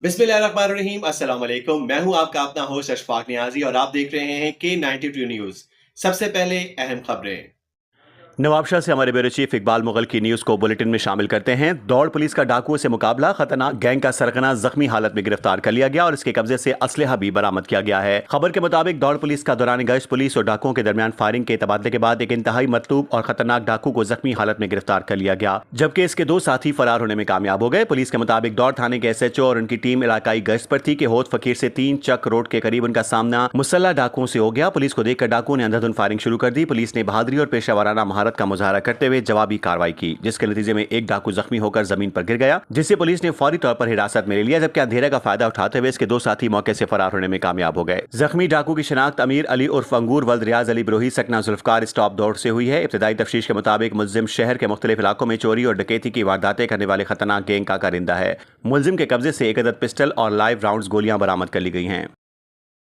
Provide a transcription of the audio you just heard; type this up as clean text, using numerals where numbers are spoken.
बिस्मिल्लाहिर्रहमानिर्रहीम अस्सलाम वालेकुम। मैं हूं आपका अपना होस्ट अशफाक नियाजी और आप देख रहे हैं K92 न्यूज। सबसे पहले अहम खबरें। नवाबशाह से हमारे ब्यूरो चीफ इकबाल मुगल की न्यूज को बुलेटिन में शामिल करते हैं। दौड़ पुलिस का डाकुओं से मुकाबला, खतरनाक गैंग का सरगना जख्मी हालत में गिरफ्तार कर लिया गया और इसके कब्जे से असलहा भी बरामद किया गया है। खबर के मुताबिक दौड़ पुलिस का दौरान गश्त पुलिस और डाकुओं के दरमियान फायरिंग के तबादले के बाद एक इंतहाई मतलूब और खतरनाक डाकू को जख्मी हालत में गिरफ्तार कर लिया गया, जबकि इसके दो साथी फरार होने में कामयाब हो गए। पुलिस के मुताबिक दौड़ थाने के SHO और उनकी टीम इलाकाई गश्त पर थी कि होद फकीर से 3 चक रोड के करीब उनका सामना मुसल्ला डाकुओं से हो गया। पुलिस को देखकर डाकुओं ने अंधाधुंध फायरिंग शुरू कर दी। पुलिस ने बहादुरी और पेशा वाराना महारत का मुजाहरा करते हुए जवाबी कार्रवाई की, जिसके नतीजे में एक डाकू जख्मी होकर जमीन पर गिर गया, जिसे पुलिस ने फौरी तौर पर हिरासत में ले लिया, जबकि अंधेरे का फायदा उठाते हुए इसके दो साथी मौके से फरार होने में कामयाब हो गए। जख्मी डाकू की शिनाख्त अमीर अली उर्फ अंगूर वल्द रियाज अली बिरोही सकना जुल्फकार स्टॉप दौड़ से हुई है। इब्तदाई तफ्तीश के मुताबिक मुल्जिम शहर के मुख्तलिफ इलाकों में चोरी और डकैती की वारदातें करने वाले खतरनाक गैंग का कारिंदा है। मुल्जिम के कब्जे से एक अदद पिस्टल और लाइव राउंड्स गोलियां बरामद कर ली गई हैं।